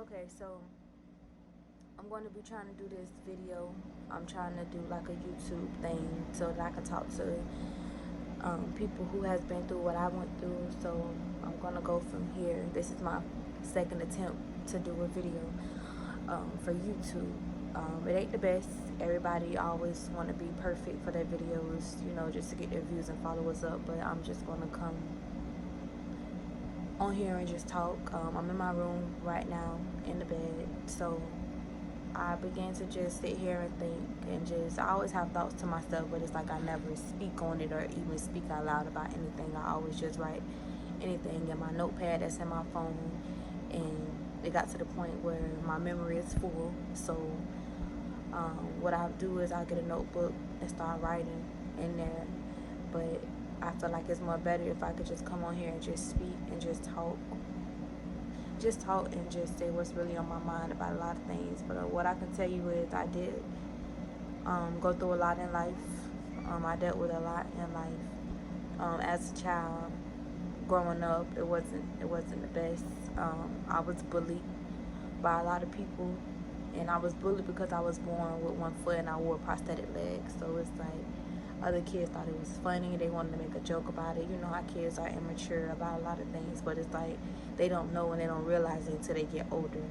Okay, so I'm going to be trying to do this video. I'm trying to do like a YouTube thing so that I can talk to people who has been through what I went through. So I'm going to go from here. This is my second attempt to do a video for YouTube. It ain't the best. Everybody always want to be perfect for their videos, you know, just to get their views and followers up. But I'm just going to come on here and just talk. I'm in my room right now in the bed. So I began to just sit here and think and I always have thoughts to myself, but it's like I never speak on it or even speak out loud about anything. I always just write anything in my notepad that's in my phone, and it got to the point where my memory is full. So what I'll do is I'll get a notebook and start writing in there. But I feel like it's more better if I could just come on here and just speak and just talk and just say what's really on my mind about a lot of things. But what I can tell you is I did go through a lot in life. I dealt with a lot in life. As a child, growing up, it wasn't the best. I was bullied by a lot of people, and I was bullied because I was born with one foot and I wore a prosthetic leg. So it's like other kids thought it was funny. They wanted to make a joke about it. You know how kids are immature about a lot of things, but it's like they don't know and they don't realize it until they get older.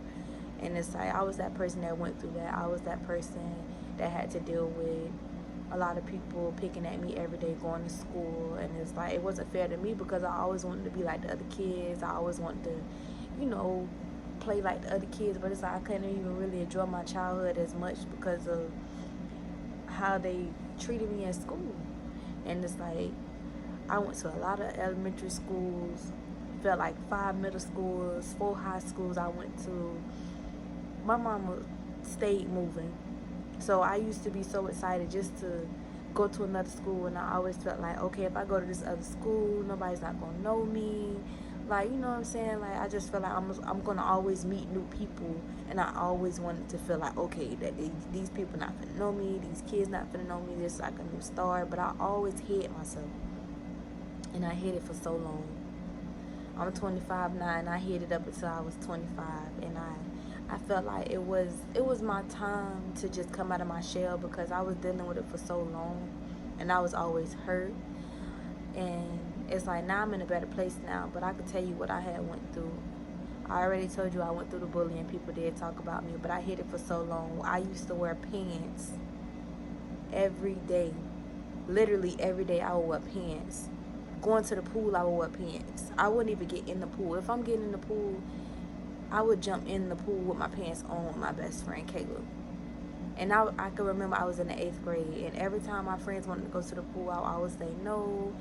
And it's like I was that person that went through that. I was that person that had to deal with a lot of people picking at me every day going to school. And it's like it wasn't fair to me because I always wanted to be like the other kids. I always wanted to, you know, play like the other kids. But it's like I couldn't even really enjoy my childhood as much because of how they treated me at school. And it's like I went to a lot of elementary schools, felt like 5 middle schools, 4 high schools I went to. My mama stayed moving, so I used to be so excited just to go to another school. And I always felt like, okay, if I go to this other school, nobody's not gonna know me. Like, you know what I'm saying? Like, I just feel like I'm gonna always meet new people, and I always wanted to feel like, okay, that these people not finna know me, these kids not finna know me. This is like a new start. But I always hid myself, and I hid it for so long. I'm 25 now, and I hid it up until I was 25, and I felt like it was my time to just come out of my shell because I was dealing with it for so long, and I was always hurt. And it's like now I'm in a better place now, but I could tell you what I had went through. I already told you I went through the bullying. People did talk about me, but I hid it for so long. I used to wear pants every day. Literally every day I would wear pants. Going to the pool, I would wear pants. I wouldn't even get in the pool. If I'm getting in the pool, I would jump in the pool with my pants on with my best friend, Caleb. And I can remember I was in the 8th grade, and every time my friends wanted to go to the pool, I would say no.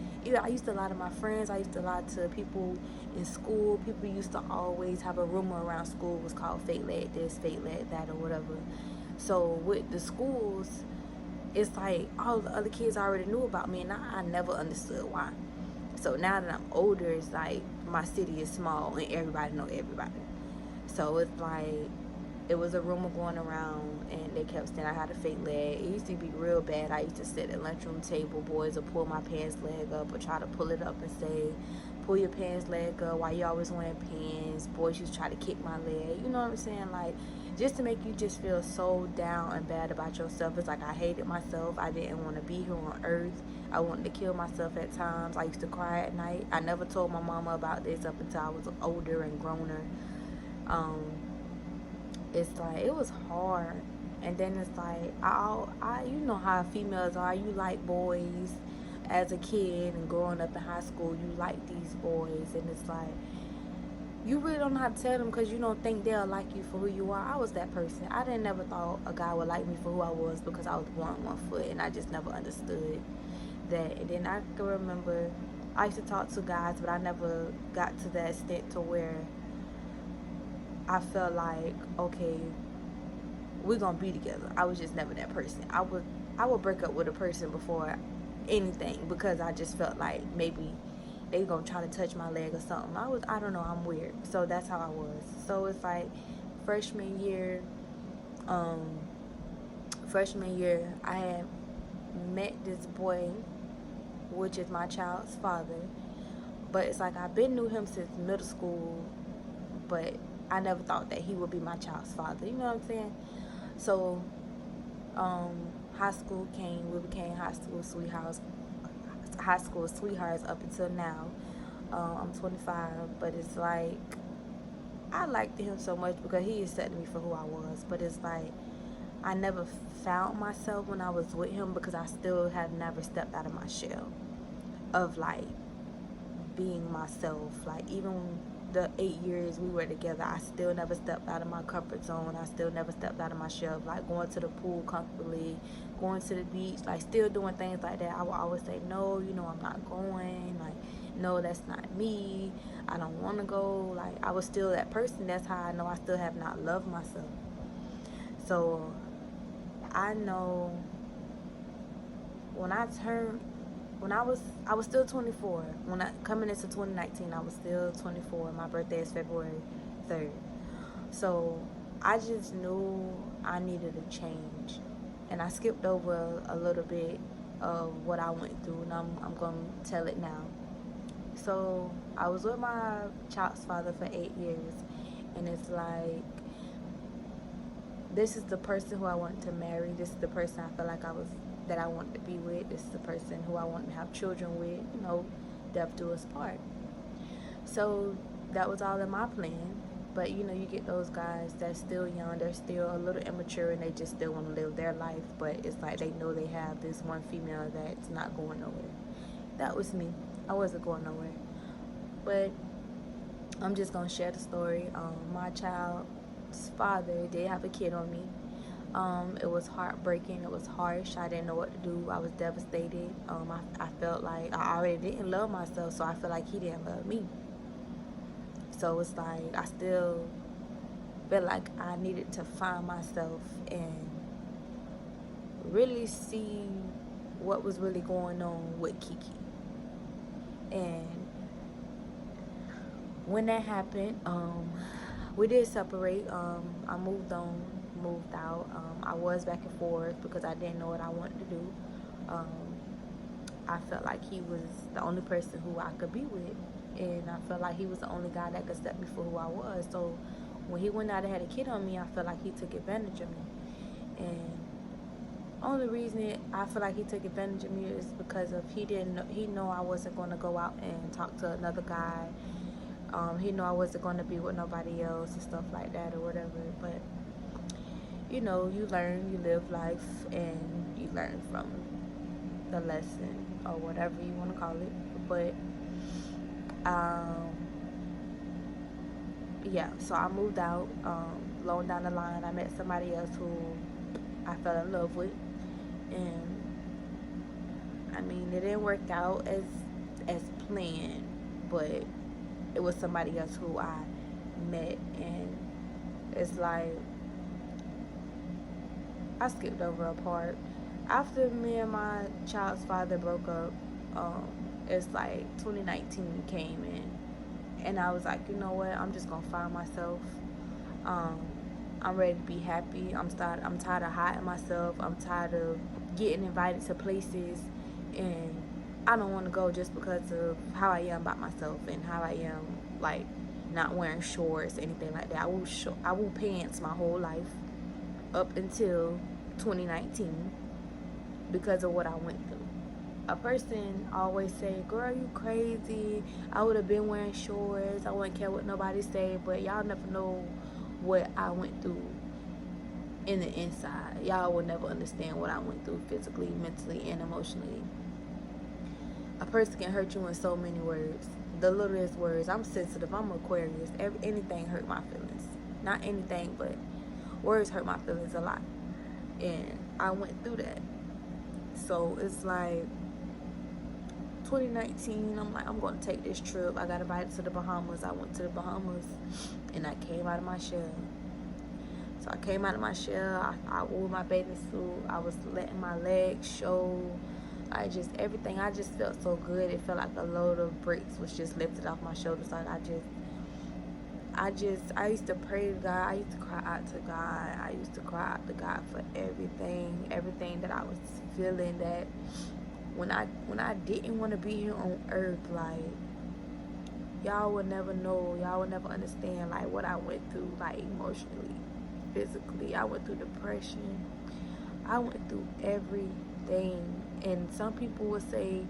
I used to lie to my friends. I used to lie to people in school. People used to always have a rumor around school was called fake leg this, fake leg that, or whatever. So with the schools, it's like all the other kids already knew about me, and I never understood why. So now that I'm older, it's like my city is small and everybody know everybody. So it's like it was a rumor going around, and they kept saying I had a fake leg. It used to be real bad. I used to sit at lunchroom table. Boys would pull my pants leg up or try to pull it up and say, pull your pants leg up. Why you always wearing pants? Boys used to try to kick my leg. You know what I'm saying? Like, just to make you just feel so down and bad about yourself. It's like I hated myself. I didn't want to be here on earth. I wanted to kill myself at times. I used to cry at night. I never told my mama about this up until I was older and growner. It's like it was hard. And then it's like I you know how females are. You like boys as a kid, and growing up in high school, you like these boys, and it's like you really don't know how to tell them because you don't think they'll like you for who you are. I was that person. I didn't never thought a guy would like me for who I was because I was born on one foot, and I just never understood that. And then I can remember I used to talk to guys, but I never got to that extent to where I felt like, okay, we're gonna be together. I was just never that person. I would break up with a person before anything because I just felt like maybe they gonna try to touch my leg or something. I don't know, I'm weird. So that's how I was. So it's like freshman year, I had met this boy, which is my child's father. But it's like I've been knew him since middle school, but I never thought that he would be my child's father. You know what I'm saying? So, um, high school came. We became high school sweethearts up until now. I'm 25, but it's like I liked him so much because he accepted me for who I was. But it's like I never found myself when I was with him because I still had never stepped out of my shell of like being myself. Like even the 8 years we were together, I still never stepped out of my comfort zone. I still never stepped out of my shell. Like going to the pool comfortably, going to the beach, like still doing things like that. I would always say no, you know, I'm not going. Like no, that's not me. I don't want to go. Like I was still that person. That's how I know I still have not loved myself. So I know when I turned when I was still 24. When I coming into 2019, I was still 24. My birthday is February 3rd. So I just knew I needed a change, and I skipped over a little bit of what I went through, and I'm gonna tell it now. So I was with my child's father for 8 years, and it's like this is the person who I wanted to marry. This is the person I felt like I wanted to be with. This is the person who I wanted to have children with. You know, death do us part. So that was all in my plan. But you know, you get those guys that's still young, they're still a little immature, and they just still want to live their life. But it's like they know they have this one female that's not going nowhere. That was me. I wasn't going nowhere. But I'm just gonna share the story. My child's father did have a kid on me. It was heartbreaking. It was harsh. I didn't know what to do. I was devastated. I felt like I already didn't love myself, so I felt like he didn't love me. So it's like I still felt like I needed to find myself and really see what was really going on with Kiki. And when that happened, we did separate. I moved on, moved out. I was back and forth because I didn't know what I wanted to do. Um, I felt like he was the only person who I could be with, and I felt like he was the only guy that could accept me for who I was. So when he went out and had a kid on me, I felt like he took advantage of me. And only reason I feel like he took advantage of me is because of he know I wasn't going to go out and talk to another guy. He knew I wasn't going to be with nobody else and stuff like that or whatever. But you know, you learn, you live life, and you learn from the lesson or whatever you want to call it. But yeah, so I moved out. Long down the line, I met somebody else who I fell in love with, and I mean, it didn't work out as planned, but it was somebody else who I met, and it's like I skipped over a part. After me and my child's father broke up, it's like 2019 came in, and I was like, you know what? I'm just gonna find myself. Um, I'm ready to be happy. I'm tired of hiding myself. I'm tired of getting invited to places, and I don't want to go just because of how I am about myself and how I am, like not wearing shorts, anything like that. I wore pants my whole life up until 2019 because of what I went through. A person always say, girl, you crazy. I would have been wearing shorts. I wouldn't care what nobody say, but y'all never know what I went through in the inside. Y'all will never understand what I went through physically, mentally, and emotionally. A person can hurt you in so many words. The littlest words. I'm sensitive. I'm Aquarius. Anything hurt my feelings. Not anything, but words hurt my feelings a lot. And I went through that. So it's like 2019, I'm like, I'm going to take this trip. I got invited to the Bahamas. I went to the Bahamas, and I came out of my shell. So I came out of my shell. I wore my bathing suit. I was letting my legs show. Everything. I just felt so good. It felt like a load of bricks was just lifted off my shoulders. Like I used to pray to God. I used to cry out to God. I used to cry out to God for everything that I was feeling, that when I didn't want to be here on earth, like Y'all will never know. Y'all will never understand like what I went through, like emotionally, physically. I went through depression. I went through everything. And some people would say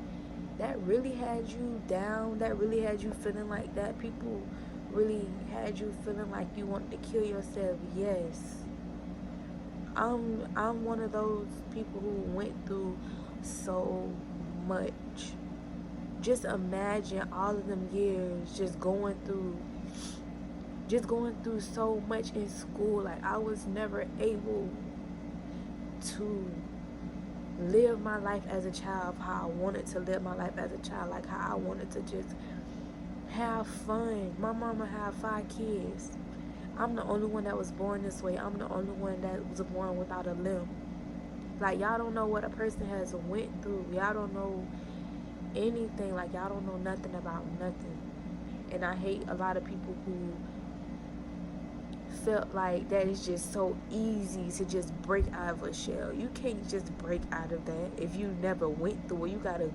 that really had you down. That really had you feeling like that. People really had you feeling like you wanted to kill yourself. Yes. I'm one of those people who went through so much. Just imagine all of them years just going through so much in school. Like, I was never able to live my life as a child how I wanted to live my life as a child, like how I wanted to just have fun. My mama had 5 kids. I'm the only one that was born this way. I'm the only one that was born without a limb. Like, y'all don't know what a person has went through. Y'all don't know anything. Like, y'all don't know nothing about nothing. And I hate a lot of people who felt like that is just so easy to just break out of a shell. You can't just break out of that if you never went through it. You gotta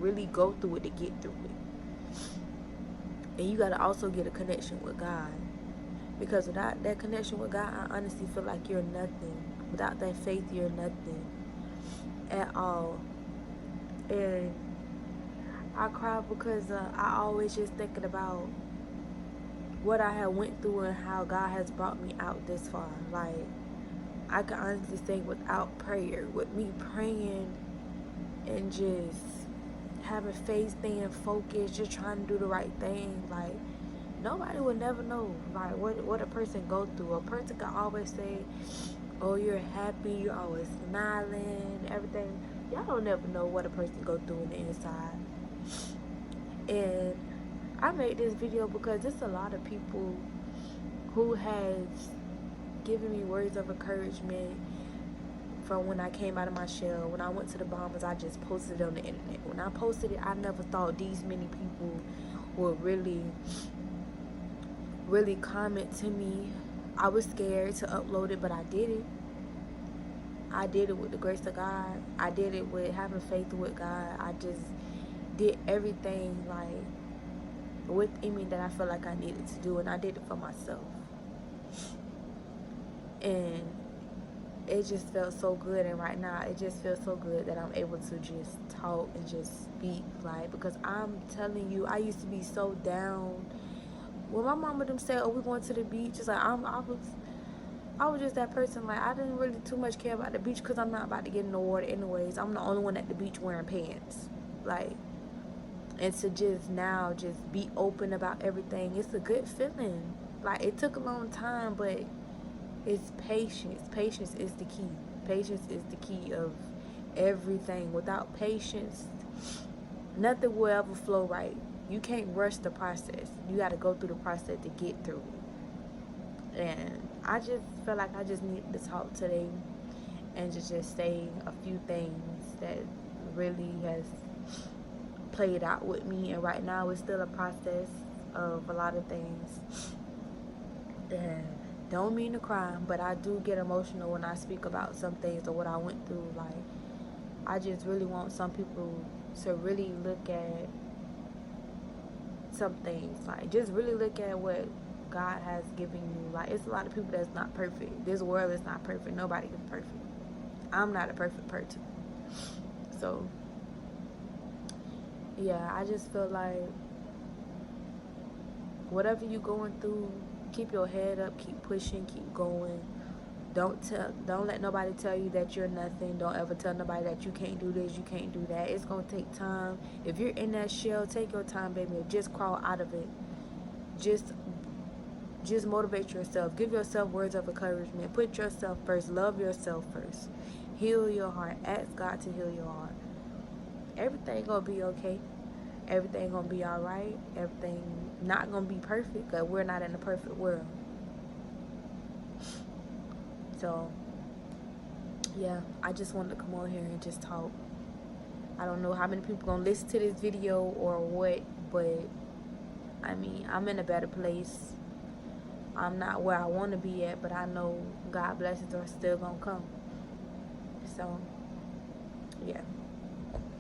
really go through it to get through it. And you gotta also get a connection with God. Because without that connection with God, I honestly feel like you're nothing. Without that faith, you're nothing at all. And I cry because I always just thinking about what I have went through and how God has brought me out this far. Like, I can honestly say without prayer, with me praying and just having faith, staying focused, just trying to do the right thing, like, nobody would never know like what a person go through. A person can always say, oh, you're happy, you're always smiling, everything. Y'all don't never know what a person go through in the inside. And I made this video because there's a lot of people who has given me words of encouragement from when I came out of my shell. When I went to the Bahamas, I just posted it on the internet. When I posted it, I never thought these many people would really comment to me. I was scared to upload it, but I did it. I did it with the grace of God. I did it with having faith with God. I just did everything like within me that I felt like I needed to do, and I did it for myself. And it just felt so good. And right now it just feels so good that I'm able to just talk and just speak, like, because I'm telling you, I used to be so down. When my mama them said, oh, we're going to the beach, it's like I was just that person. Like, I didn't really too much care about the beach because I'm not about to get in the water anyways. I'm the only one at the beach wearing pants. Like, and to just now just be open about everything, it's a good feeling. Like, it took a long time, but it's patience. Patience is the key. Patience is the key of everything. Without patience, nothing will ever flow right. You can't rush the process. You got to go through the process to get through it. And I just feel like I just need to talk today and to just say a few things that really has played out with me. And right now it's still a process of a lot of things. And don't mean to cry, but I do get emotional when I speak about some things or what I went through. Like, I just really want some people to really look at some things. Like, just really look at what God has given you. Like, it's a lot of people that's not perfect. This world is not perfect. Nobody is perfect. I'm not a perfect person. So, yeah, I just feel like whatever you're going through, keep your head up, keep pushing, keep going. Don't let nobody tell you that you're nothing. Don't ever tell nobody that you can't do this, you can't do that. It's gonna take time. If you're in that shell, take your time, baby. Just crawl out of it. Just motivate yourself. Give yourself words of encouragement. Put yourself first. Love yourself first. Heal your heart. Ask God to heal your heart. Everything gonna be okay. Everything gonna be alright. Everything not gonna be perfect, because we're not in a perfect world. So, yeah, I just wanted to come on here and just talk. I don't know how many people gonna listen to this video or what, but I mean, I'm in a better place. I'm not where I want to be at, but I know God blessings are still gonna come. So, yeah.